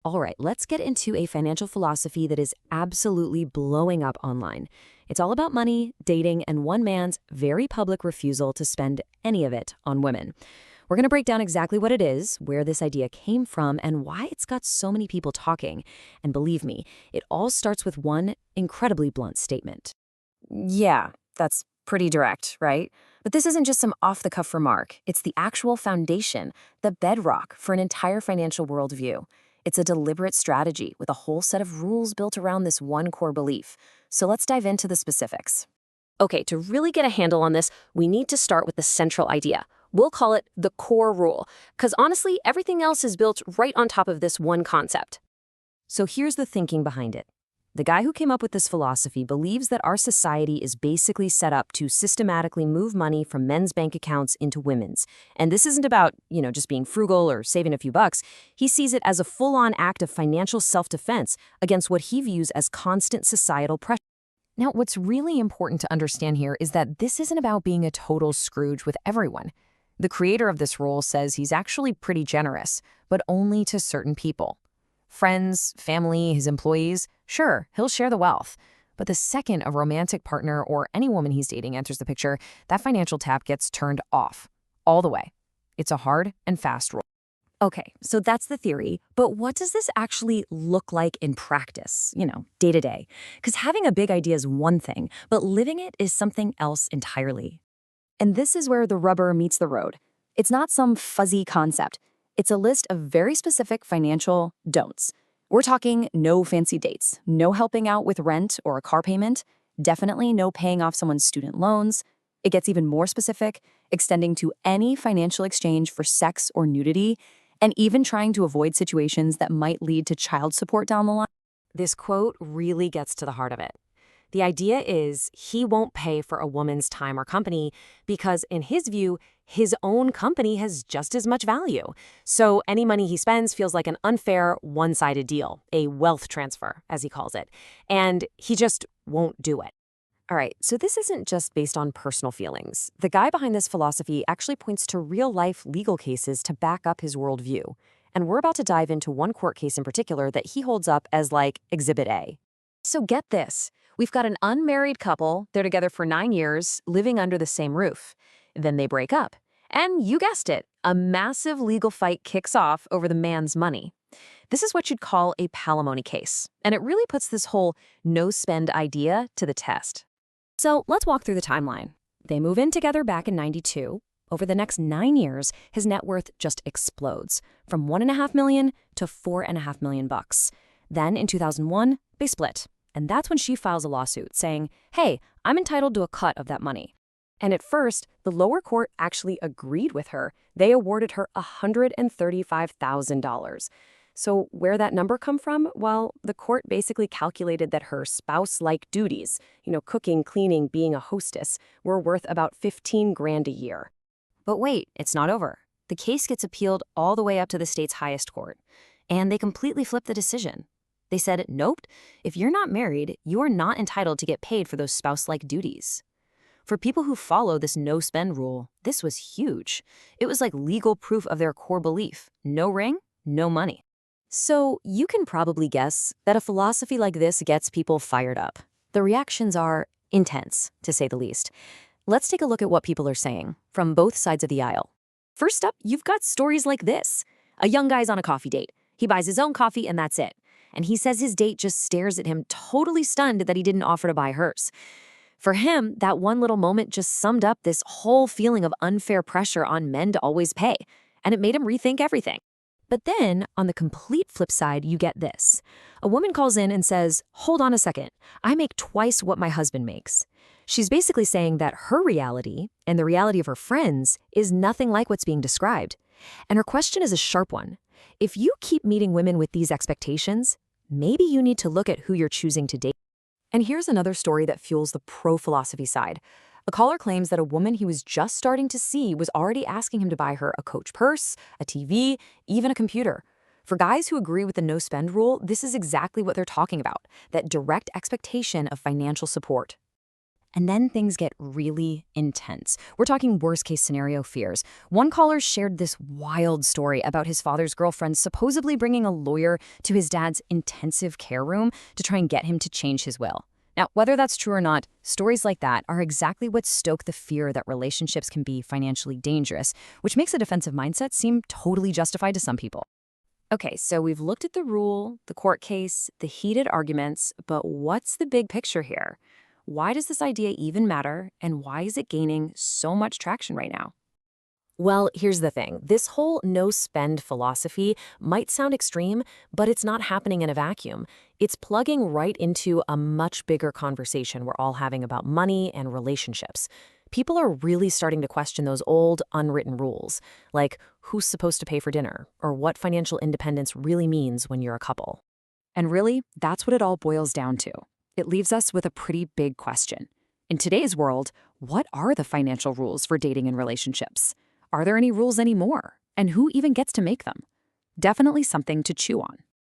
All right, let's get into a financial philosophy that is absolutely blowing up online. It's all about money, dating, and one man's very public refusal to spend any of it on women. We're going to break down exactly what it is, where this idea came from, and why it's got so many people talking. And believe me, it all starts with one incredibly blunt statement. Yeah, that's pretty direct, right? But this isn't just some off-the-cuff remark. It's the actual foundation, the bedrock for an entire financial worldview. It's a deliberate strategy with a whole set of rules built around this one core belief. So let's dive into the specifics. Okay, to really get a handle on this, we need to start with the central idea. We'll call it the core rule, because honestly, everything else is built right on top of this one concept. So here's the thinking behind it. The guy who came up with this philosophy believes that our society is basically set up to systematically move money from men's bank accounts into women's. And this isn't about, just being frugal or saving a few bucks. He sees it as a full-on act of financial self-defense against what he views as constant societal pressure. Now, what's really important to understand here is that this isn't about being a total Scrooge with everyone. The creator of this rule says he's actually pretty generous, but only to certain people. Friends, family, his employees, sure, he'll share the wealth. But the second a romantic partner or any woman he's dating enters the picture, that financial tap gets turned off. All the way. It's a hard and fast rule. Okay, so that's the theory, but what does this actually look like in practice, day to day? Because having a big idea is one thing, but living it is something else entirely. And this is where the rubber meets the road. It's not some fuzzy concept. It's a list of very specific financial don'ts. We're talking no fancy dates, no helping out with rent or a car payment, definitely no paying off someone's student loans. It gets even more specific, extending to any financial exchange for sex or nudity, and even trying to avoid situations that might lead to child support down the line. This quote really gets to the heart of it. The idea is he won't pay for a woman's time or company because, in his view, his own company has just as much value. So any money he spends feels like an unfair, one-sided deal, a wealth transfer, as he calls it. And he just won't do it. All right, so this isn't just based on personal feelings. The guy behind this philosophy actually points to real-life legal cases to back up his worldview. And we're about to dive into one court case in particular that he holds up as like Exhibit A. So get this. We've got an unmarried couple. They're together for 9 years, living under the same roof. Then they break up. And you guessed it, a massive legal fight kicks off over the man's money. This is what you'd call a palimony case. And it really puts this whole no-spend idea to the test. So let's walk through the timeline. They move in together back in '92. Over the next 9 years, his net worth just explodes, from $1.5 million to $4.5 million. Then in 2001, they split. And that's when she files a lawsuit saying, hey, I'm entitled to a cut of that money. And at first, the lower court actually agreed with her. They awarded her $135,000. So where that number come from? Well, the court basically calculated that her spouse-like duties, cooking, cleaning, being a hostess, were worth about 15 grand a year. But wait, it's not over. The case gets appealed all the way up to the state's highest court. And they completely flipped the decision. They said, nope, if you're not married, you are not entitled to get paid for those spouse-like duties. For people who follow this no-spend rule, this was huge. It was like legal proof of their core belief. No ring, no money. So you can probably guess that a philosophy like this gets people fired up. The reactions are intense, to say the least. Let's take a look at what people are saying from both sides of the aisle. First up, you've got stories like this. A young guy's on a coffee date. He buys his own coffee and that's it. And he says his date just stares at him, totally stunned that he didn't offer to buy hers. For him, that one little moment just summed up this whole feeling of unfair pressure on men to always pay, and it made him rethink everything. But then, on the complete flip side, you get this. A woman calls in and says, hold on a second, I make twice what my husband makes. She's basically saying that her reality, and the reality of her friends, is nothing like what's being described. And her question is a sharp one. If you keep meeting women with these expectations, maybe you need to look at who you're choosing to date. And here's another story that fuels the pro-philosophy side. A caller claims that a woman he was just starting to see was already asking him to buy her a Coach purse, a TV, even a computer. For guys who agree with the no-spend rule, this is exactly what they're talking about, that direct expectation of financial support. And then things get really intense. We're talking worst-case scenario fears. One caller shared this wild story about his father's girlfriend supposedly bringing a lawyer to his dad's intensive care room to try and get him to change his will. Now, whether that's true or not, stories like that are exactly what stoke the fear that relationships can be financially dangerous, which makes a defensive mindset seem totally justified to some people. Okay, so we've looked at the rule, the court case, the heated arguments, but what's the big picture here? Why does this idea even matter, and why is it gaining so much traction right now? Well, here's the thing. This whole no-spend philosophy might sound extreme, but it's not happening in a vacuum. It's plugging right into a much bigger conversation we're all having about money and relationships. People are really starting to question those old, unwritten rules, like who's supposed to pay for dinner, or what financial independence really means when you're a couple. And really, that's what it all boils down to. It leaves us with a pretty big question. In today's world, what are the financial rules for dating and relationships? Are there any rules anymore? And who even gets to make them? Definitely something to chew on.